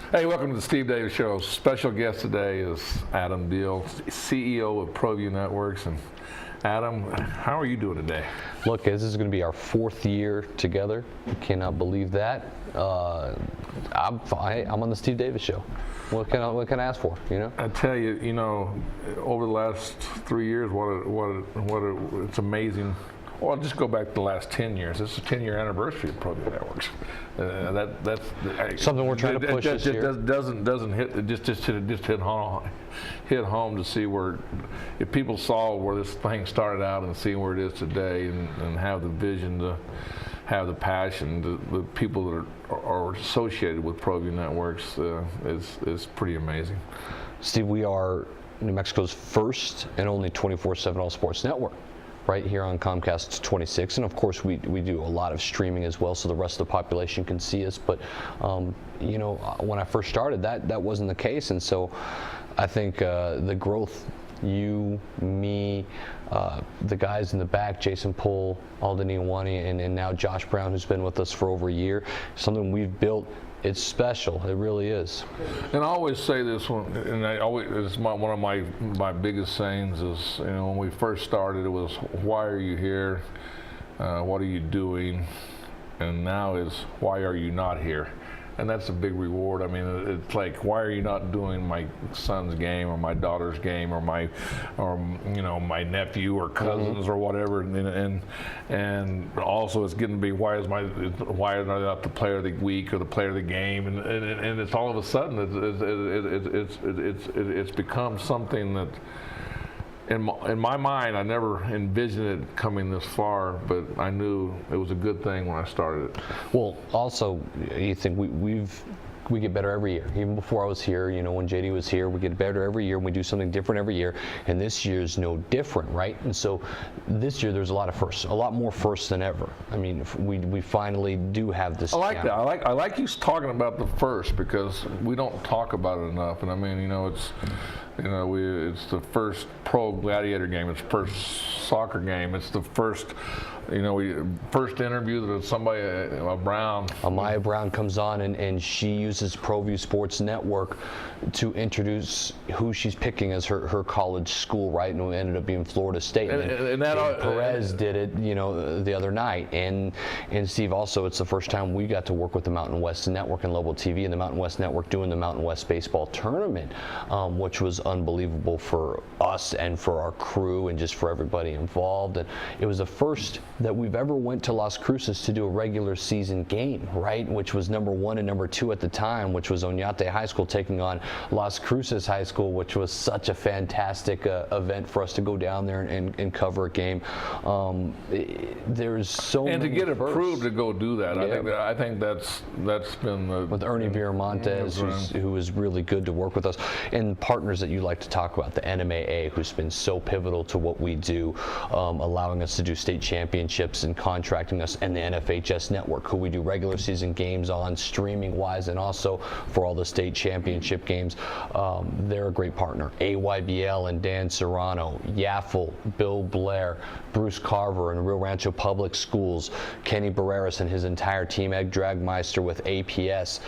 Hey, welcome to the Steve Davis Show. Special guest today is Adam Deal, CEO of Proview Networks. And Adam, how are you doing today? Look, this is going to be our 4th year together. I cannot believe that. I'm on the Steve Davis Show. What can I ask for? You know. I tell you, over the last 3 years, it's amazing. Well, I'll just go back to the last 10 years. This is a 10-year anniversary of Proview Networks. That's something we're trying to push this year. Doesn't hit just hit home to see where, if people saw where this thing started out and see where it is today, and have the vision, to have the passion, the people that are associated with Proview Networks is pretty amazing. Steve, we are New Mexico's first and only 24/7 all sports network, right here on Comcast 26, and of course we do a lot of streaming as well, so the rest of the population can see us. But when I first started, that wasn't the case, and so I think the growth, you, me, the guys in the back, Jason Pohl, Alden Iwani, and now Josh Brown, who's been with us for over a year, something we've built. It's special. It really is. And I always say this one, and it's one of my biggest sayings is, when we first started, it was, why are you here? What are you doing? And now is, why are you not here? And that's a big reward. I mean, it's like, why are you not doing my son's game or my daughter's game or my nephew or cousins or whatever? And also it's getting to be, why am I not the player of the week or the player of the game? And it's all of a sudden it's become something that, in my mind, I never envisioned it coming this far, but I knew it was a good thing when I started it. Well, also, you think we get better every year. Even before I was here, when JD was here, we get better every year, and we do something different every year, and this year's no different, right? And so this year there's a lot of firsts, a lot more firsts than ever. I mean, we finally do have this. I like that. I like you talking about the first, because we don't talk about it enough. And I mean, it's the first pro gladiator game. It's the first soccer game. It's the first, first interview that somebody, Amaya Brown comes on, and she uses Proview Sports Network to introduce who she's picking as her college school, right? And it ended up being Florida State. And Perez did it, the other night. And Steve, also, it's the first time we got to work with the Mountain West Network and Lobo TV and the Mountain West Network doing the Mountain West Baseball Tournament, which was unbelievable for us and for our crew and just for everybody involved. And it was the first that we've ever went to Las Cruces to do a regular season game, right? Which was number 1 and number 2 at the time, which was Oñate High School taking on Las Cruces High School, which was such a fantastic event for us to go down there and cover a game. There's so many. And to get approved to go do that, yeah. I think that's been with Ernie Viramontes, who is really good to work with us, and partners that you like to talk about, the NMAA, who's been so pivotal to what we do, allowing us to do state championships and contracting us, and the NFHS Network, who we do regular season games on, streaming wise, and also for all the state championship games. They're a great partner. AYBL and Dan Serrano, Yaffle, Bill Blair, Bruce Carver and Rio Rancho Public Schools, Kenny Barreras and his entire team, Ed Dragmeister with APS,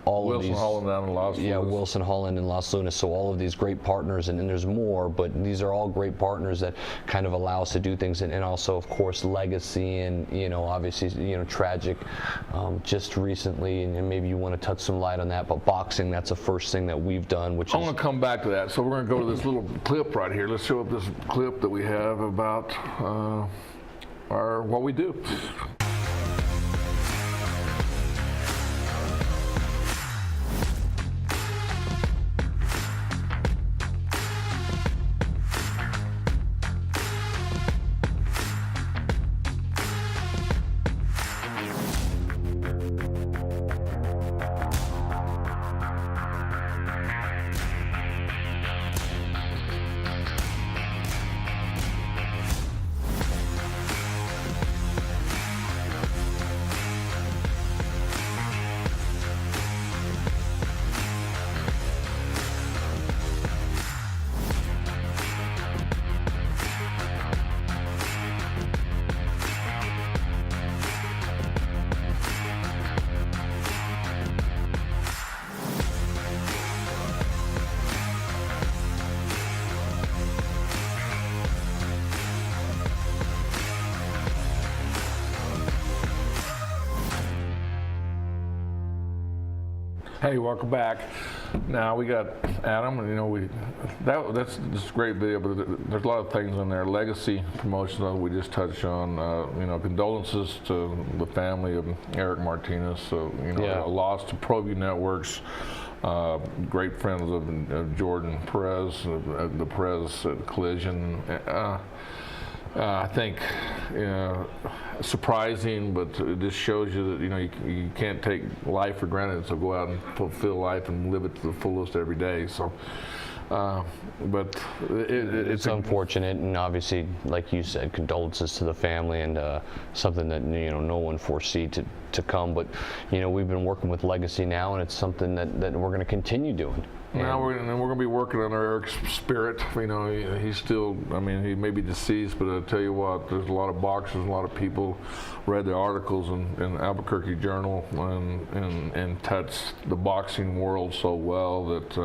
Wilson Holland down in Los Lunas. Yeah, Wilson Holland in Los Lunas. So all of these great partners, and there's more, but these are all great partners that kind of allow us to do things, and also, of course, legacy and, obviously, tragic just recently, and maybe you want to touch some light on that, but boxing, that's the first thing that we've done, which I'm going to come back to that. So we're going to go to this little clip right here. Let's show up this clip that we have about what we do. Hey, welcome back. Now we got Adam, and you know that's just a great video, but there's a lot of things in there. Legacy promotion that we just touched on. You know, condolences to the family of Eric Martinez. So you know, a loss to Proview Networks. Great friends of Jordan Perez, the Perez collision. I think, you know, surprising, but it just shows you that, you know, you can't take life for granted. So go out and fulfill life and live it to the fullest every day. So, but it's unfortunate, and obviously, like you said, condolences to the family, and something that, you know, no one foresee to come. But you know, we've been working with Legacy now, and it's something that we're going to continue doing. Now we're going to be working on Eric's spirit. You know, he's still, I mean, he may be deceased, but I'll tell you what, there's a lot of boxers, a lot of people read the articles in Albuquerque Journal and touched the boxing world so well that,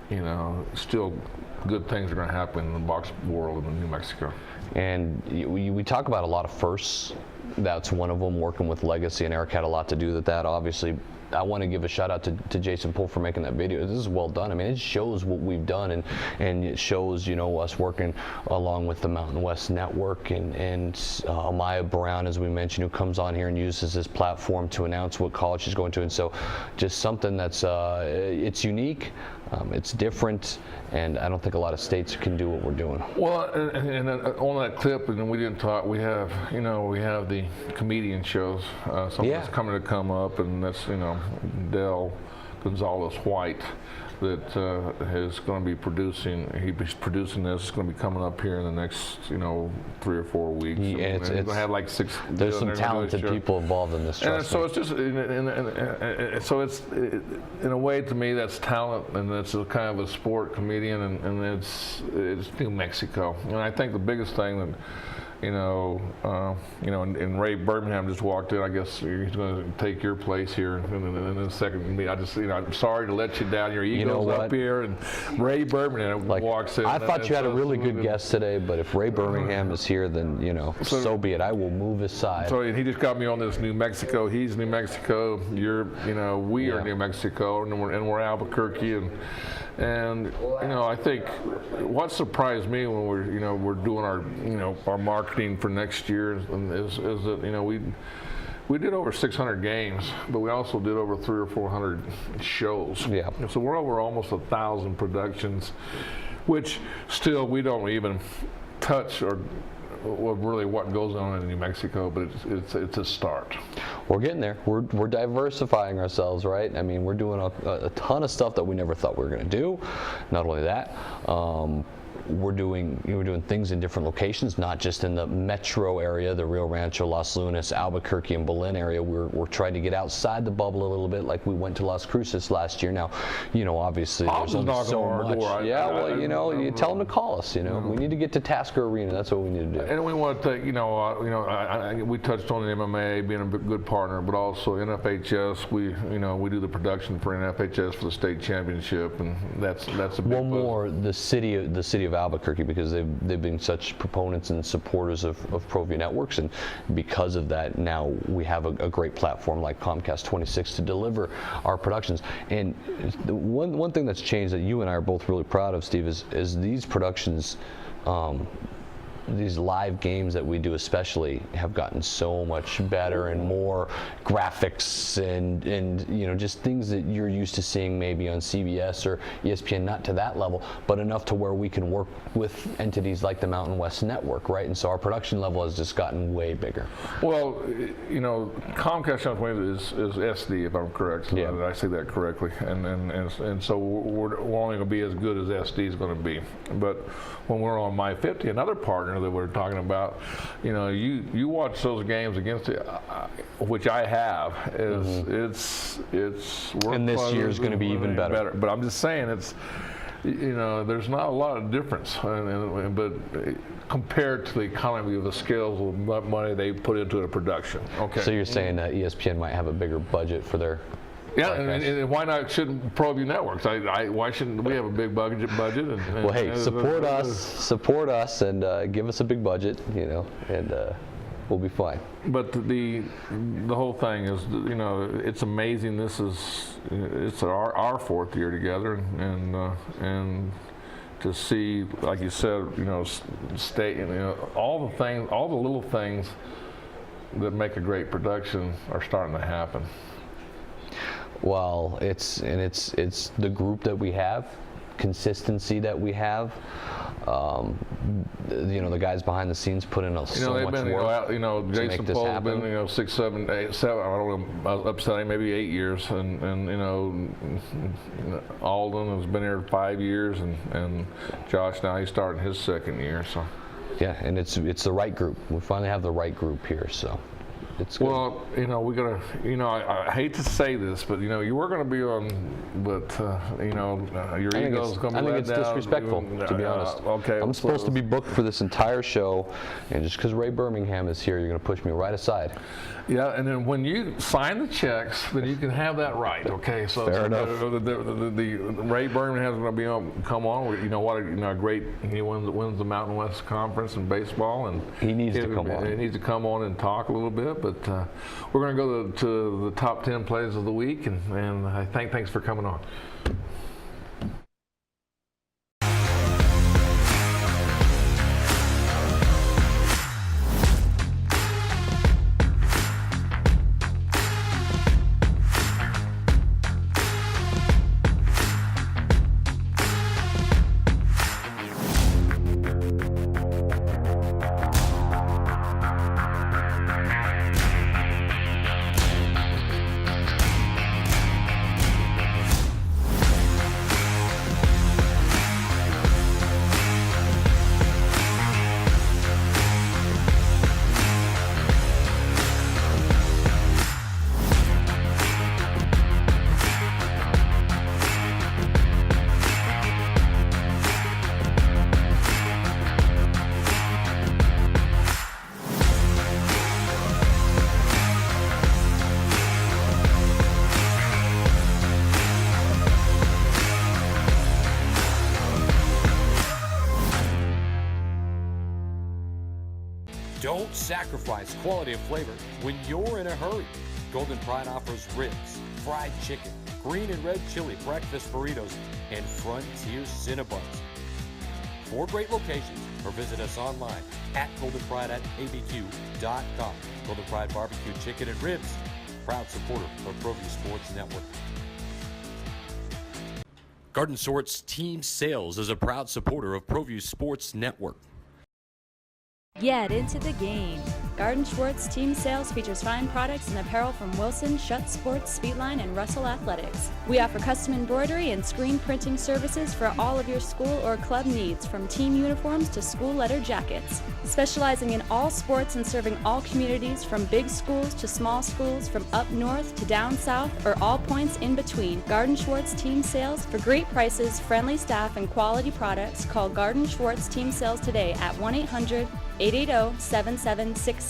you know, still good things are going to happen in the box world in New Mexico. And we talk about a lot of firsts. That's one of them, working with Legacy, and Eric had a lot to do with that, obviously. I want to give a shout out to Jason Poole for making that video. This is well done. I mean, it shows what we've done, and it shows, you know, us working along with the Mountain West Network and Amaya Brown, as we mentioned, who comes on here and uses this platform to announce what college she's going to. And so just something that's it's unique, it's different, and I don't think a lot of states can do what we're doing. Well, and on that clip, and we didn't talk, we have, you know, we have the comedian shows. Something's coming to come up, and that's, you know, Del Gonzalez White that is going to be producing. He's producing this. It's going to be coming up here in the next, you know, 3 or 4 weeks. Yeah, it's going to have like 6. There's some talented people involved in this. And so it's just, so it's in a way, to me, that's talent, and it's a kind of a sport comedian, and it's New Mexico. And I think the biggest thing that, you know, and Ray Birmingham just walked in. I guess he's going to take your place here in a second. I just, you know, I'm sorry to let you down. Your ego's up here, and Ray Birmingham walks in. I thought you had a really good guest today, but if Ray Birmingham is here, then, you know, so be it. I will move aside. So he just got me on this New Mexico. He's New Mexico. You're, you know, we are New Mexico, and we're Albuquerque, and you know, I think what surprised me when we're doing our, you know, our marketing for next year is that, you know, we did over 600 games, but we also did over 300 or 400 shows. Yeah. So we're over almost 1,000 productions, which still we don't even touch or really what goes on in New Mexico, but it's a start. We're getting there. We're diversifying ourselves, right? I mean, we're doing a ton of stuff that we never thought we were going to do. Not only that, we're doing things in different locations, not just in the metro area, the Rio Rancho, Los Lunas, Albuquerque, and Belen area. We're trying to get outside the bubble a little bit, like we went to Las Cruces last year. Now, you know, obviously there's only so much. Well, you know, you tell them to call us. You know, we need to get to Tasker Arena. That's what we need to do. And we want to, you know, we touched on the MMA being a good partner, but also NFHS. We do the production for NFHS for the state championship, and that's a big one more. The city of Albuquerque, because they've been such proponents and supporters of Proview Networks, and because of that, now we have a great platform like Comcast 26 to deliver our productions. And the one thing that's changed that you and I are both really proud of, Steve, is these productions. These live games that we do especially have gotten so much better, and more graphics and you know, just things that you're used to seeing maybe on CBS or ESPN, not to that level, but enough to where we can work with entities like the Mountain West Network, right? And so our production level has just gotten way bigger. Well, you know, Comcast is SD, if I'm correct. So did I say that correctly? And so we're only going to be as good as SD is going to be. But when we're on My 50, another partner that we're talking about, you know, you watch those games against it, which I have, it's and this year is going to be even better. But I'm just saying, it's, you know, there's not a lot of difference, but compared to the economy of the scales of what money they put into a production. Okay. So you're saying that ESPN might have a bigger budget for their. Yeah, and why not shouldn't Proview Networks? Why shouldn't we have a big budget? Well, hey, support us, and give us a big budget, you know, and We'll be fine. But the whole thing is, you know, it's amazing. It's our fourth year together, and to see, like you said, you know, all the little things that make a great production are starting to happen. Well, it's the group that we have, consistency that we have. You know, the guys behind the scenes put in so much work. You know, Jason Pohl's been, you know, 6, 7, 8, 7. I don't know, up to maybe 8 years, and you know, Alden has been here 5 years, and Josh now he's starting his 2nd year. So. Yeah, and it's the right group. We finally have the right group here, so. It's good. Well, you know, we gotta. You know, I hate to say this, but you know, you were gonna be on, but you know, your ego's gonna be let down. I think it's disrespectful, to be honest. Okay. I'm supposed to be booked for this entire show, and just because Ray Birmingham is here, you're gonna push me right aside. Yeah, and then when you sign the checks, then you can have that right. Okay, so fair enough. The Ray Birmingham is going to be on. Come on, you know what? You know, great. He wins the Mountain West Conference in baseball, and he needs to come on. He needs to come on and talk a little bit. But we're going to go to the top 10 plays of the week, and I thanks for coming on. Don't sacrifice quality of flavor when you're in a hurry. Golden Pride offers ribs, fried chicken, green and red chili breakfast burritos, and Frontier Cinnabons. 4 great locations, or visit us online at goldenpride@abq.com. Golden Pride Barbecue Chicken and Ribs, proud supporter of Proview Sports Network. Garden Sort's Team Sales is a proud supporter of Proview Sports Network. Get into the game. Garden Schwartz Team Sales features fine products and apparel from Wilson, Schutt Sports, Speedline, and Russell Athletics. We offer custom embroidery and screen printing services for all of your school or club needs, from team uniforms to school letter jackets. Specializing in all sports and serving all communities, from big schools to small schools, from up north to down south, or all points in between. Garden Schwartz Team Sales. For great prices, friendly staff, and quality products, call Garden Schwartz Team Sales today at 1-800-880-7767.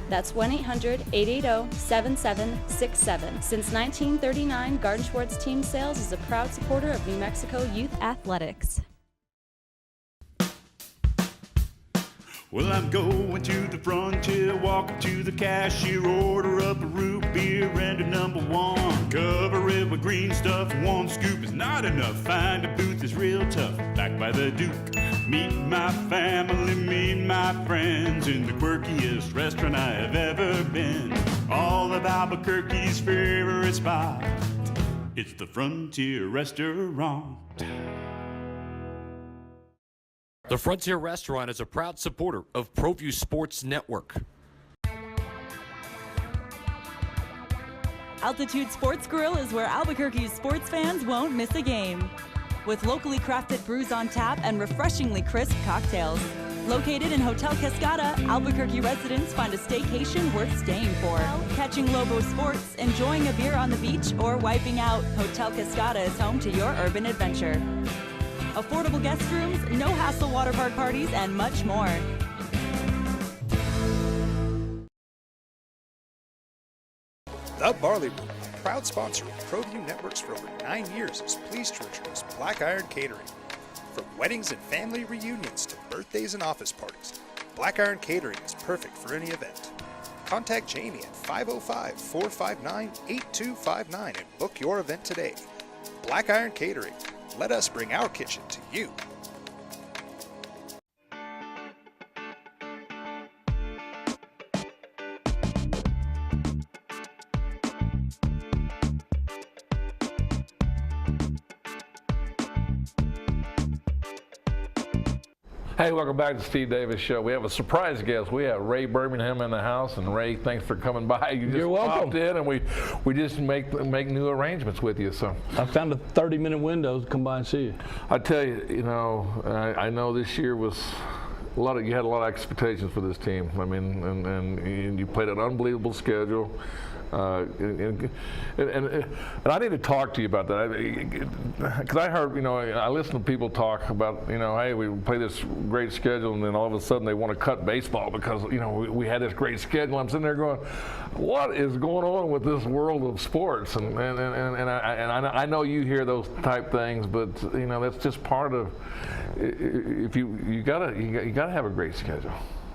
That's 1-800-880-7767. Since 1939, Garden Schwartz Team Sales is a proud supporter of New Mexico youth athletics. Well, I'm going to the frontier, walk up to the cashier, order up a root beer and a #1. Cover it with green stuff, 1 scoop is not enough. Find a booth is real tough, back by the Duke. Meet my family, meet my friends in the quirkiest restaurant I have ever been. All of Albuquerque's favorite spot, it's the Frontier Restaurant. The Frontier Restaurant is a proud supporter of Proview Sports Network. Altitude Sports Grill is where Albuquerque's sports fans won't miss a game. With locally crafted brews on tap and refreshingly crisp cocktails. Located in Hotel Cascada, Albuquerque residents find a staycation worth staying for. Catching Lobo sports, enjoying a beer on the beach, or wiping out, Hotel Cascada is home to your urban adventure. Affordable guest rooms, no hassle water park parties, and much more. The Barley Room, proud sponsor of Proview Networks for over 9 years, is pleased to introduce Black Iron Catering. From weddings and family reunions to birthdays and office parties, Black Iron Catering is perfect for any event. Contact Jamie at 505-459-8259 and book your event today. Black Iron Catering. Let us bring our kitchen to you. Hey, welcome back to the Steve Davis Show. We have a surprise guest. We have Ray Birmingham in the house, and Ray, thanks for coming by. You're welcome. Popped in, and we just make new arrangements with you. So I found a 30-minute window to come by and see you. I tell you, I know this year was you had a lot of expectations for this team. I mean, and you played an unbelievable schedule. And I need to talk to you about that because I heard, I listen to people talk about, hey, we play this great schedule, and then all of a sudden they want to cut baseball because we had this great schedule. I'm sitting there going, what is going on with this world of sports? And I know you hear those type things, but that's just part of. If you gotta have a great schedule.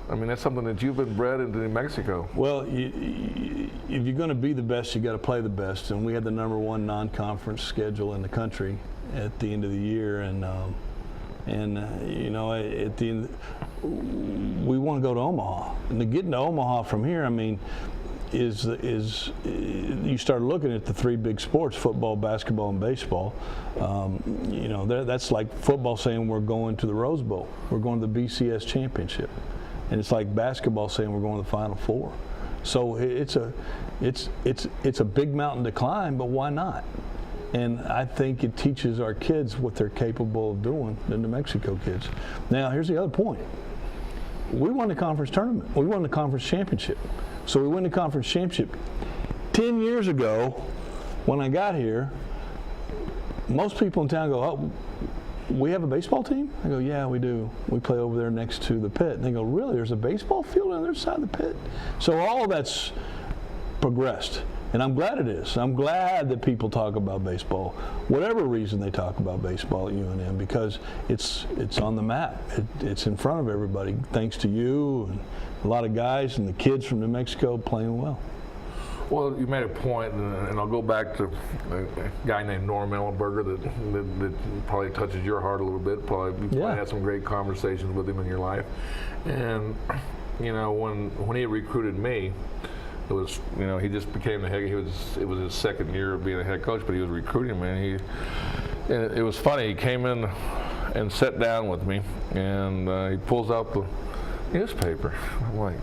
I mean, that's something that you've been bred into New Mexico. Well, if you're going to be the best, you got to play the best. And we had the #1 non-conference schedule in the country at the end of the year, and at the end, we want to go to Omaha. And to get into Omaha from here, I mean, is you start looking at the three big sports: football, basketball, and baseball. That's like football saying we're going to the Rose Bowl, we're going to the BCS championship. And it's like basketball saying we're going to the Final Four. So it's a big mountain to climb, but why not? And I think it teaches our kids what they're capable of doing, the New Mexico kids. Now, here's the other point. We won the conference tournament. We won the conference championship. So we won the conference championship. 10 years ago, when I got here, most people in town go, oh, we have a baseball team? I go, yeah, we do. We play over there next to the pit. And they go, really? There's a baseball field on the other side of the pit? So all that's progressed. And I'm glad it is. I'm glad that people talk about baseball, whatever reason they talk about baseball at UNM, because it's on the map. It's in front of everybody, thanks to you and a lot of guys and the kids from New Mexico playing well. Well, you made a point, and I'll go back to a guy named Norm Ellenberger that probably touches your heart a little bit. You probably had some great conversations with him in your life. And, when he recruited me, it was, he just became the head. It was his second year of being a head coach, but he was recruiting me. And it was funny. He came in and sat down with me, and he pulls out the newspaper. I'm like,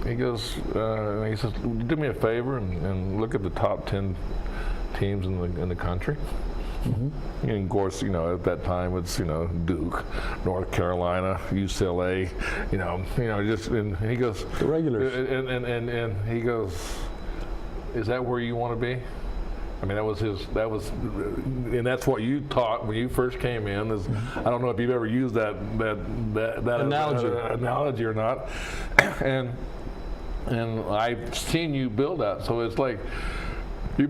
he goes, he says, do me a favor and look at the top 10 teams in the country. Mm-hmm. And of course, at that time it's Duke, North Carolina, UCLA, and he goes, the regulars, and he goes, is that where you want to be? I mean, and that's what you taught when you first came in. I don't know if you've ever used that analogy or not, and I've seen you build that. So it's like, I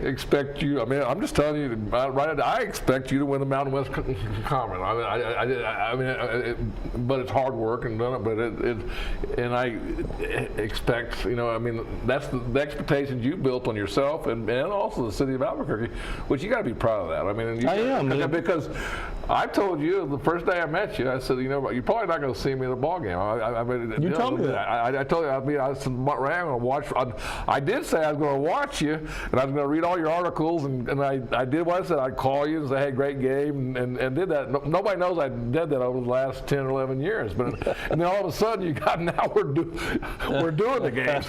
expect you. I mean, I'm just telling you, I expect you to win the Mountain West Conference. But it's hard work and done it. But and I expect, that's the expectations you built on yourself and also the city of Albuquerque, which you got to be proud of that. I mean, I am, because I told you the first day I met you, I said, you're probably not going to see me in the ball game. You told me that. I told you, I said, Ray, I'm going to watch. I did say I was going to watch you, and I was going to read all your articles, and I did what I said. I'd call you and say, hey, great game, and did that. Nobody knows I did that over the last 10 or 11 years. But and then all of a sudden, now we're doing the games.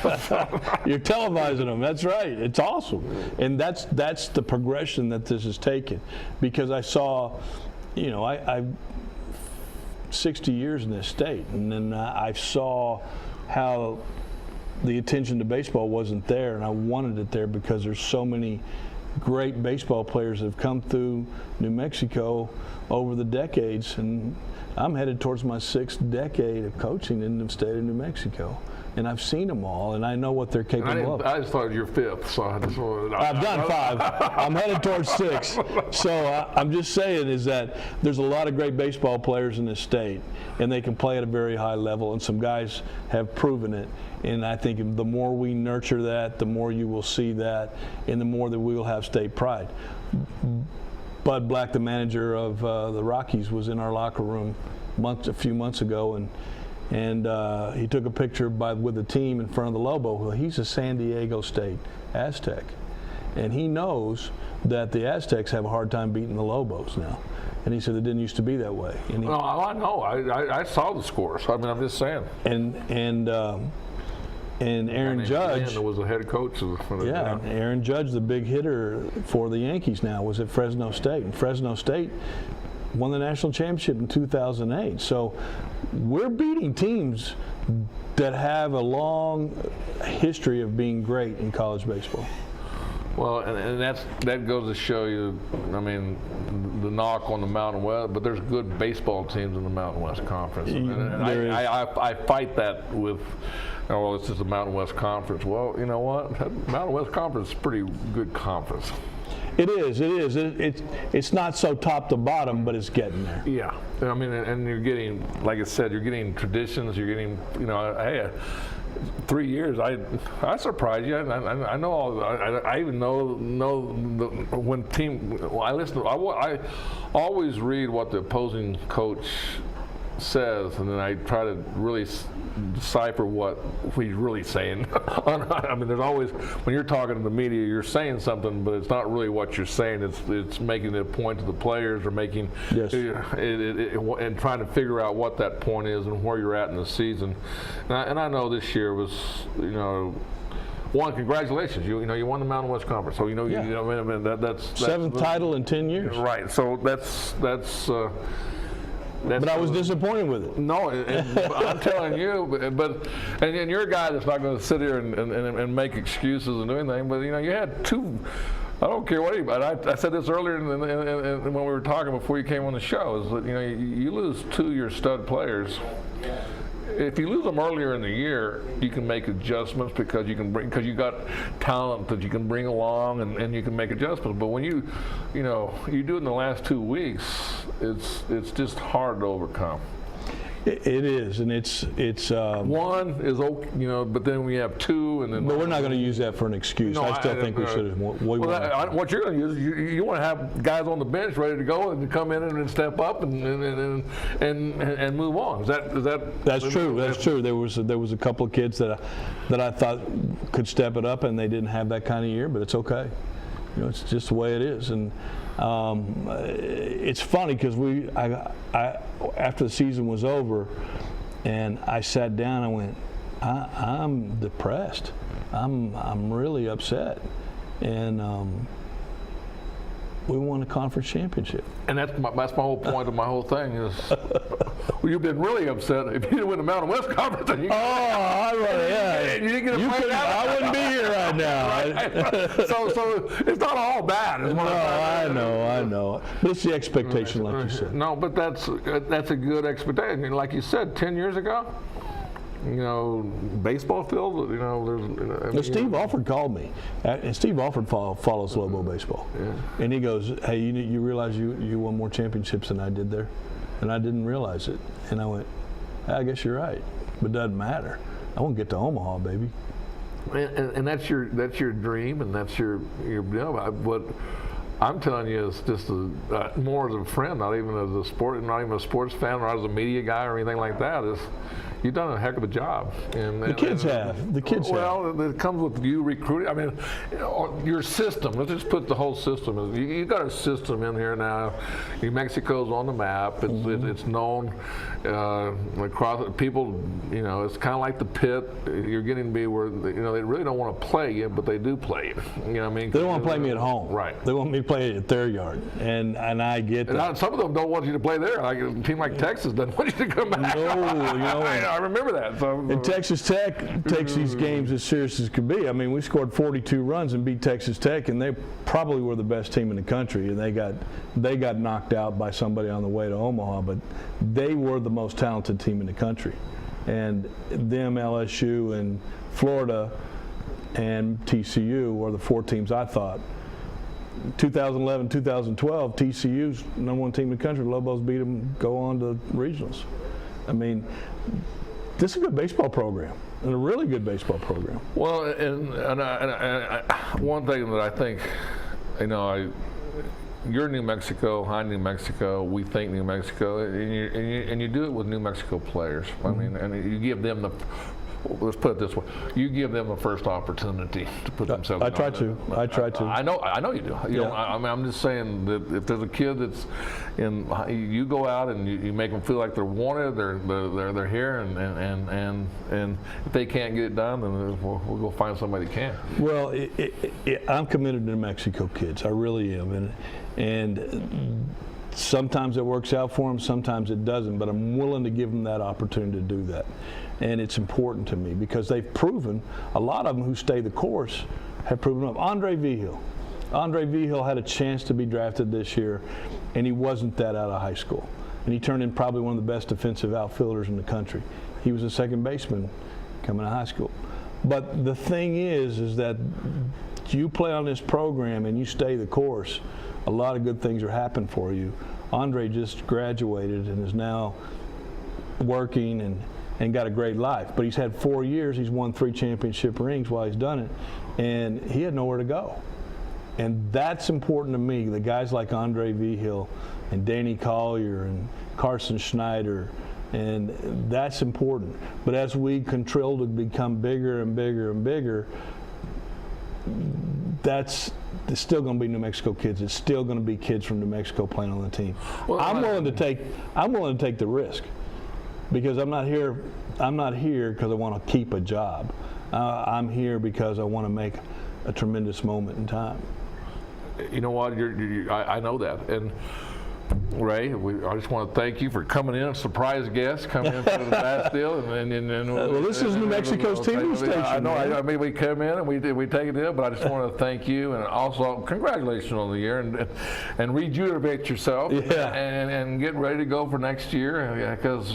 You're televising them. That's right. It's awesome, and that's the progression that this has taken, because I saw. I've 60 years in this state, and then I saw how the attention to baseball wasn't there, and I wanted it there because there's so many great baseball players that have come through New Mexico over the decades, and I'm headed towards my 6th decade of coaching in the state of New Mexico. and I've seen them all, and I know what they're capable of. I just thought you're fifth, so I just wanted. I've done 5. I'm headed towards 6. So I'm just saying is that there's a lot of great baseball players in this state, and they can play at a very high level, and some guys have proven it. And I think the more we nurture that, the more you will see that, and the more that we will have state pride. Bud Black, the manager of the Rockies, was in our locker room a few months ago, and he took a picture with the team in front of the Lobo. Well, he's a San Diego State Aztec, and he knows that the Aztecs have a hard time beating the Lobos now. And he said it didn't used to be that way. And No, I know. I saw the scores. I mean, I'm just saying. And Aaron Judge was the head coach of and Aaron Judge, the big hitter for the Yankees now, was at Fresno State, and Fresno State won the national championship in 2008. So we're beating teams that have a long history of being great in college baseball. Well, and that goes to show you, I mean, the knock on the Mountain West, but there's good baseball teams in the Mountain West Conference. And I fight that with, well, it's just the Mountain West Conference. Well, you know what? Mountain West Conference is a pretty good conference. It is. It's not so top to bottom, but it's getting there. Yeah. I mean, and you're getting, like I said, you're getting traditions. You're getting, hey, 3 years. I surprised you. I know. I even know when team. I listen. I always read what the opposing coach says, and then I try to really decipher what he's really saying. I mean, there's always, when you're talking to the media, you're saying something, but it's not really what you're saying. It's making a point to the players, or making and trying to figure out what that point is and where you're at in the season. And I know this year was, one, congratulations! You won the Mountain West Conference. So that's 7th title in 10 years. Right. So that's. But I was disappointed with it. No, I'm telling you, but you're a guy that's not going to sit here and make excuses and do anything. But you had 2. I don't care what anybody. I said this earlier when we were talking before you came on the show. Is that you lose 2 of your stud players. If you lose them earlier in the year, you can make adjustments because you got talent that you can bring along and you can make adjustments. But when you do it in the last 2 weeks, it's just hard to overcome. It is, and it's one is okay, but then we have 2, and then. But we're not going to use that for an excuse. No, I still think we should have. What you're going to use, you want to have guys on the bench ready to go and to come in and step up and move on. Is that? That's true. That's true. There was a couple of kids that I thought could step it up, and they didn't have that kind of year. But it's okay. It's just the way it is, and. It's funny because I after the season was over, and I sat down and went, I'm depressed. I'm really upset, and we won a conference championship. And that's my whole point of my whole thing is, well, you've been really upset if you didn't win the Mountain West Conference. And you And you didn't get a play out. I wouldn't be here right now. Right? So it's not all bad. I know. But it's the expectation, like you said. No, but that's a good expectation. I mean, like you said, 10 years ago. Baseball field. There's. Steve Alford called me, and Steve Alford follows Lobo baseball, and he goes, "Hey, you realize you won more championships than I did there?" And I didn't realize it, and I went, "I guess you're right, but it doesn't matter. I won't get to Omaha, baby." And that's your dream, and that's your what I'm telling you is just more as a friend, not even as a sports fan, or as a media guy or anything like that. Is you've done a heck of a job. The kids have. Well, it comes with you recruiting. I mean, your system. Let's just put the whole system. You got a system in here now. New Mexico's on the map. It's known across people. It's kind of like the pit. You're getting to be where they really don't want to play you, but they do play you. They don't want to play me at home. Right. They want me to play at their yard, and I get that. And some of them don't want you to play there. Like a team like Texas doesn't want you to come back. No, I remember that. And Texas Tech takes these games as serious as could be. I mean, we scored 42 runs and beat Texas Tech, and they probably were the best team in the country. And they got knocked out by somebody on the way to Omaha, but they were the most talented team in the country. and them, LSU, and Florida, and TCU were the 4 teams I thought. 2011, 2012, TCU's #1 team in the country. Lobos beat them, go on to regionals. I mean, this is a good baseball program, and a really good baseball program. Well, and one thing that I think, you're New Mexico, I'm New Mexico, we think New Mexico, and you do it with New Mexico players. I mean, and you give them the, let's put it this way, you give them the first opportunity to put themselves. I try to. I know you do. I mean, I'm just saying that if there's a kid that's you go out and you make them feel like they're wanted, they're here, and if they can't get it done, then we'll go find somebody that can. Well, I'm committed to New Mexico kids. I really am, and sometimes it works out for them, sometimes it doesn't, but I'm willing to give them that opportunity to do that. And it's important to me because they've proven, a lot of them who stay the course have proven up. Andre Vigil had a chance to be drafted this year, and he wasn't that out of high school. And he turned in probably one of the best defensive outfielders in the country. He was a second baseman coming out of high school. But the thing is that you play on this program and you stay the course, a lot of good things are happening for you. Andre just graduated and is now working and got a great life. But he's had 4 years, he's won 3 championship rings while he's done it, and he had nowhere to go. And that's important to me, the guys like Andre Vigil and Danny Collier and Carson Schneider, and that's important. But as we control to become bigger and bigger and bigger, it's still going to be New Mexico kids. It's still going to be kids from New Mexico playing on the team. Well, I'm willing to take the risk because I'm not here because I want to keep a job. I'm here because I want to make a tremendous moment in time. You know what? I know that. And Ray, I just want to thank you for coming in, a surprise guest, coming in for the Bastille. Well, this is New Mexico's TV station. I know. I mean, we come in and we take it in, but I just want to thank you and also congratulations on the year and rejuvenate yourself and get ready to go for next year because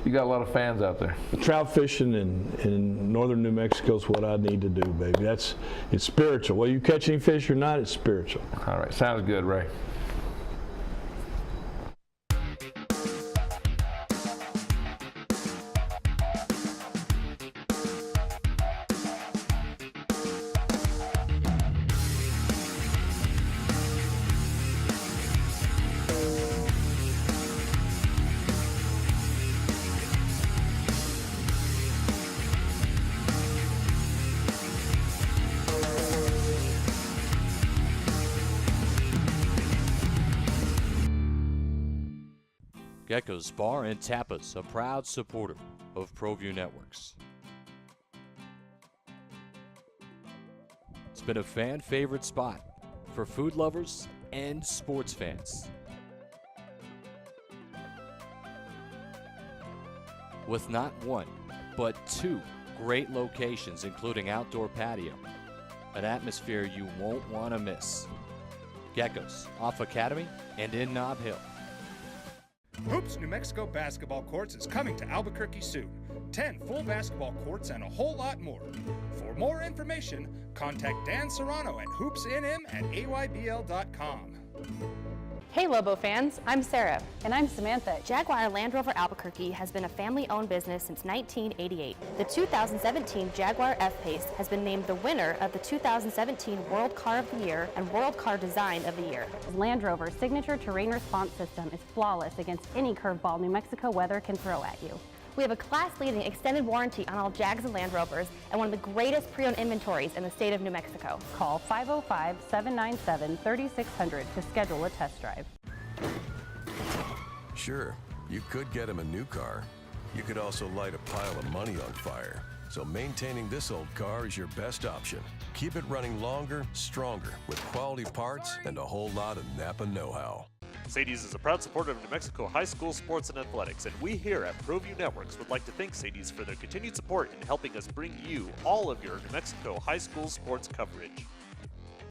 you got a lot of fans out there. Trout fishing in northern New Mexico is what I need to do, baby. It's spiritual. Whether you catch any fish or not, it's spiritual. All right, sounds good, Ray. Gecko's Bar and Tapas, a proud supporter of Proview Networks. It's been a fan-favorite spot for food lovers and sports fans. With not one, but 2 great locations, including outdoor patio, an atmosphere you won't want to miss. Gecko's, off Academy and in Nob Hill. Hoops New Mexico basketball courts is coming to Albuquerque soon. 10 full basketball courts and a whole lot more. For more information, contact Dan Serrano at hoopsnm@aybl.com. Hey Lobo fans, I'm Sarah. And I'm Samantha. Jaguar Land Rover Albuquerque has been a family-owned business since 1988. The 2017 Jaguar F-Pace has been named the winner of the 2017 World Car of the Year and World Car Design of the Year. Land Rover's signature terrain response system is flawless against any curveball New Mexico weather can throw at you. We have a class-leading extended warranty on all Jags and Land Rovers and one of the greatest pre-owned inventories in the state of New Mexico. Call 505-797-3600 to schedule a test drive. Sure, you could get him a new car. You could also light a pile of money on fire. So maintaining this old car is your best option. Keep it running longer, stronger, with quality parts and a whole lot of Napa know-how. Sadie's is a proud supporter of New Mexico high school sports and athletics, and we here at Proview Networks would like to thank Sadie's for their continued support in helping us bring you all of your New Mexico high school sports coverage.